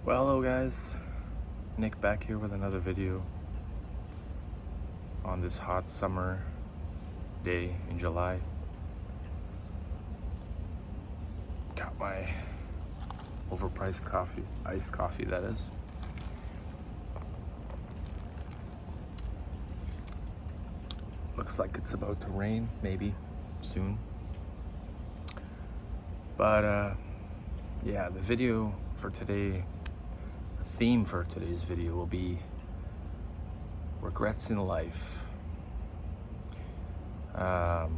Well, hello guys, Nick back here with another video on this hot summer day in July. Got my overpriced coffee, iced coffee that is. Looks like it's about to rain, maybe soon. But yeah, the video for today, the theme for today's video will be regrets in life. Now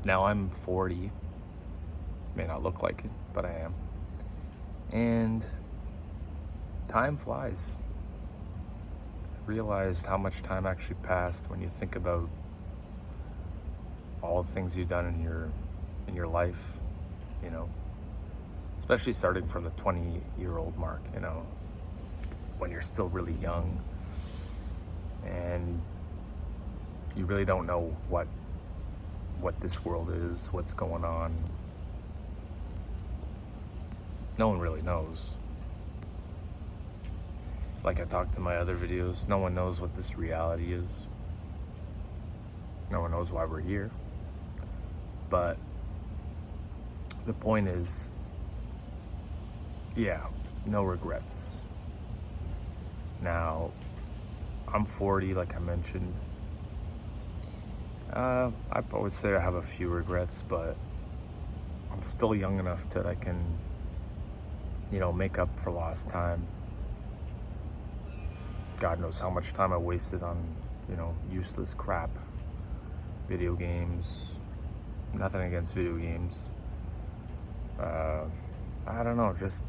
I'm 40, may not look like it, but I am. And time flies. I realized how much time actually passed when you think about all the things you've done in your life, you know, especially starting from the 20-year-old mark, you know, when you're still really young and you really don't know what this world is, what's going on. No one really knows. Like I talked in my other videos, no one knows what this reality is. No one knows why we're here. But the point is, yeah, no regrets. Now, I'm 40, like I mentioned. I would say I have a few regrets, but I'm still young enough that I can, make up for lost time. God knows how much time I wasted on, useless crap. Video games. Nothing against video games. I don't know, just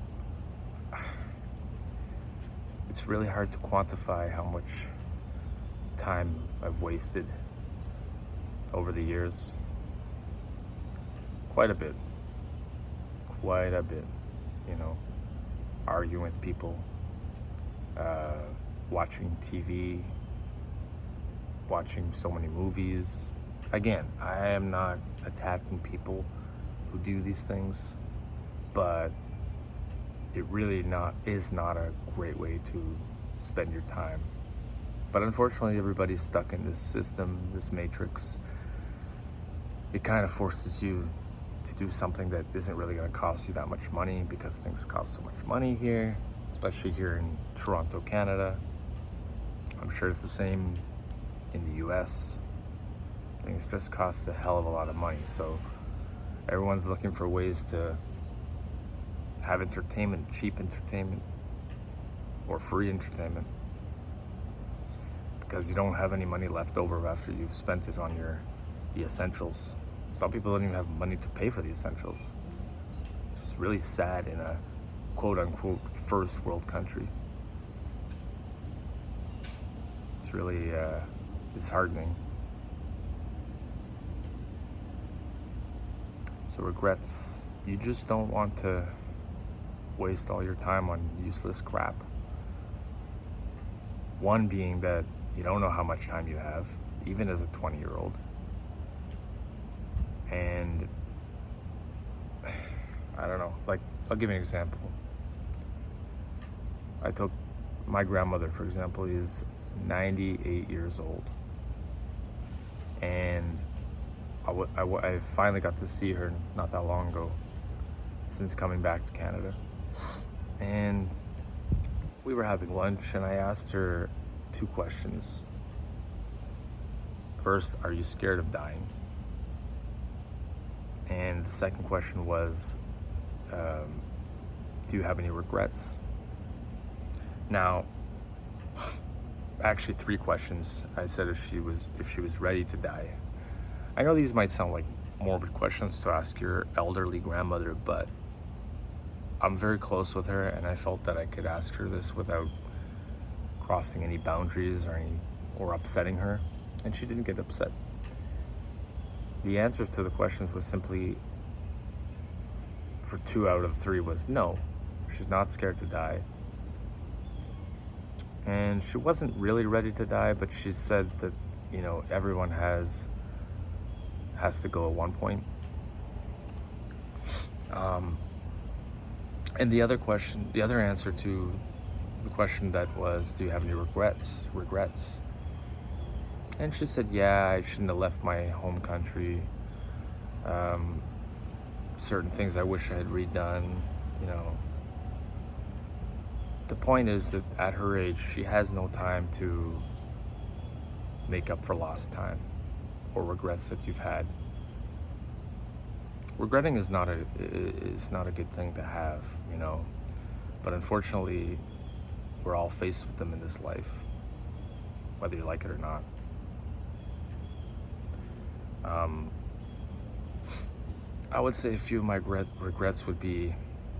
it's really hard to quantify how much time I've wasted over the years. Quite a bit, arguing with people, watching TV, watching so many movies. Again, I am not attacking people who do these things, but it really is not a great way to spend your time. But unfortunately, everybody's stuck in this system, this matrix. It kind of forces you to do something that isn't really going to cost you that much money, because things cost so much money here, especially here in Toronto, Canada. I'm sure it's the same in the US. Things just cost a hell of a lot of money, so everyone's looking for ways to have entertainment, cheap entertainment, or free entertainment, because you don't have any money left over after you've spent it on the essentials. Some people don't even have money to pay for the essentials. It's really sad in a quote-unquote first world country. It's really disheartening. So regrets, you just don't want to waste all your time on useless crap. One being that you don't know how much time you have, even as a 20-year-old. And I don't know, like, I'll give you an example. I took my grandmother, for example, is 98 years old. And I finally got to see her not that long ago, since coming back to Canada. And we were having lunch, and I asked her two questions. First, are you scared of dying? And the second question was, do you have any regrets? Now, actually three questions. I said if she was ready to die. I know these might sound like morbid questions to ask your elderly grandmother, but I'm very close with her, and I felt that I could ask her this without crossing any boundaries or upsetting her, and she didn't get upset. The answers to the questions was simply, for 2 out of 3, was no. She's not scared to die. And she wasn't really ready to die, but she said that, everyone has to go at one point. And the other answer to the question that was, do you have any regrets? And she said, yeah, I shouldn't have left my home country. Um, certain things I wish I had redone, you know. The point is that at her age, she has no time to make up for lost time or regrets that you've had. Regretting is not a good thing to have, you know. But unfortunately, we're all faced with them in this life, whether you like it or not. I would say a few of my regrets would be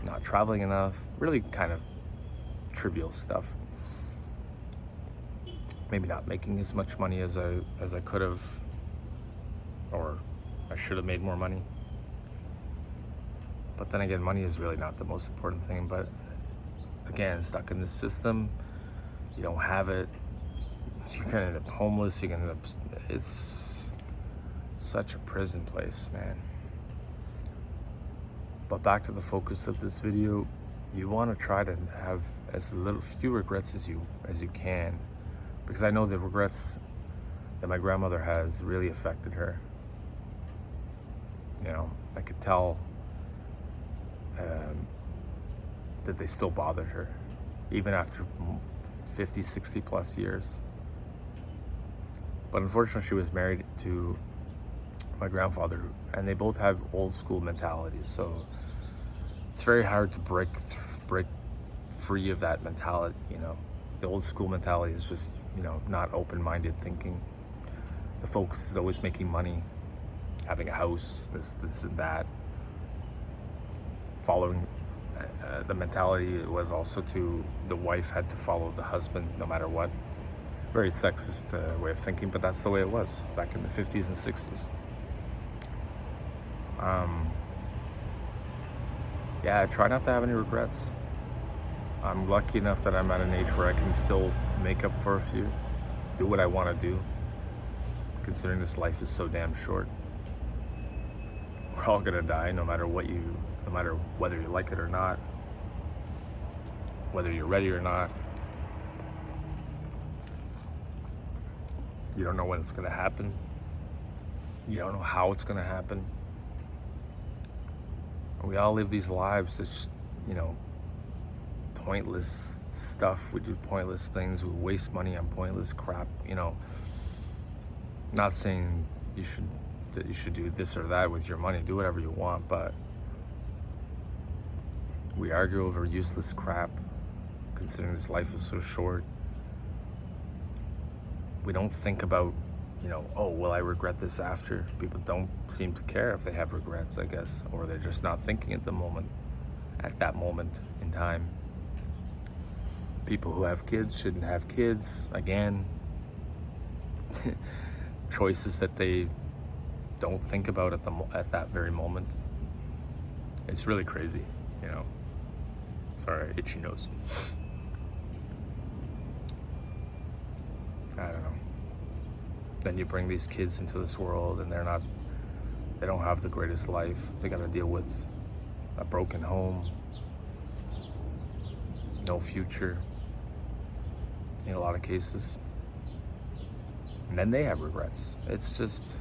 not traveling enough, really kind of trivial stuff. Maybe not making as much money as I could have, or I should have made more money. But then again, money is really not the most important thing. But again, stuck in this system, you don't have it, you can end up homeless, you can end up, it's such a prison place, man. But back to the focus of this video, you want to try to have as few regrets as you can, because I know the regrets that my grandmother has really affected her. You know, I could tell that they still bothered her, even after 50, 60 plus years. But unfortunately, she was married to my grandfather, and they both have old school mentalities. So it's very hard to break free of that mentality. You know, the old school mentality is just, you know, not open-minded thinking. The focus is always making money, having a house, this and that. Following the mentality was also to the wife had to follow the husband no matter what. Very sexist way of thinking, but that's the way it was back in the 50s and 60s. Yeah, I try not to have any regrets. I'm lucky enough that I'm at an age where I can still make up for a few, do what I want to do, considering this life is so damn short. We're all gonna die no matter whether you like it or not, whether you're ready or not. You don't know when it's gonna happen. You don't know how it's gonna happen. We all live these lives that's just, you know, pointless stuff. We do pointless things. We waste money on pointless crap, you know. Not saying that you should do this or that with your money. Do whatever you want, but we argue over useless crap, considering this life is so short. We don't think about, you know, oh, will I regret this after? People don't seem to care if they have regrets, I guess, or they're just not thinking at that moment in time. People who have kids shouldn't have kids. Again, choices that they don't think about at that very moment. It's really crazy, you know. Sorry, itchy nose. I don't know. Then you bring these kids into this world and they don't have the greatest life. They got to deal with a broken home, no future in a lot of cases. And then they have regrets. It's just,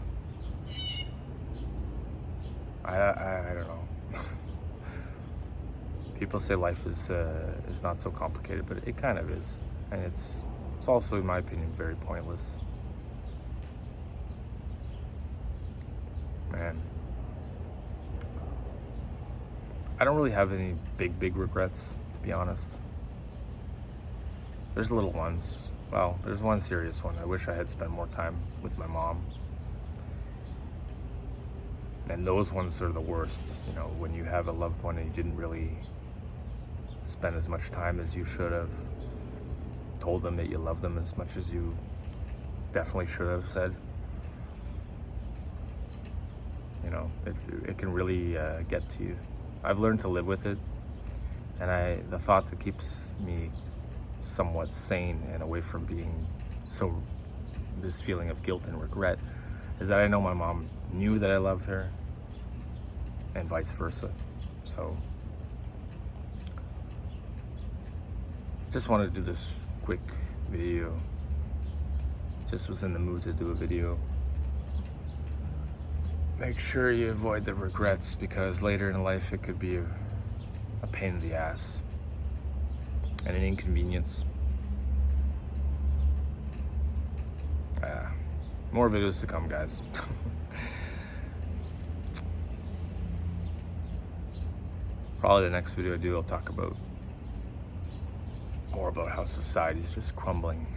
I don't know. People say life is not so complicated, but it kind of is. And it's also, in my opinion, very pointless. Man, I don't really have any big regrets, to be honest. There's little ones. Well, there's one serious one. I wish I had spent more time with my mom. And those ones are the worst, you know, when you have a loved one and you didn't really spend as much time as you should have, told them that you love them as much as you definitely should have said. You know, it can really get to you. I've learned to live with it, and the thought that keeps me somewhat sane and away from being this feeling of guilt and regret is that I know my mom knew that I loved her, and vice versa. So Just wanted to do this quick video. Just was in the mood to do a video. Make sure you avoid the regrets, because later in life it could be a pain in the ass and an inconvenience. More videos to come, guys. Probably the next video I do, I'll talk about more about how society's just crumbling.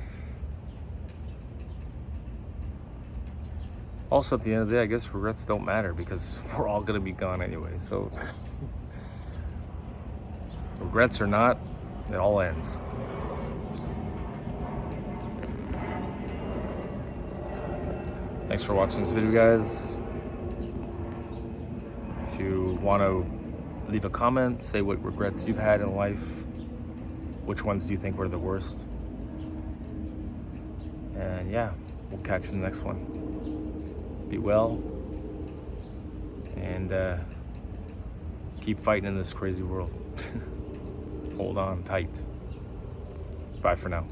Also, at the end of the day, I guess regrets don't matter, because we're all gonna be gone anyway. So, regrets or not, it all ends. Thanks for watching this video, guys. If you want to leave a comment, say what regrets you've had in life, which ones do you think were the worst, and yeah, we'll catch you in the next one. Be well, and keep fighting in this crazy world. Hold on tight. Bye for now.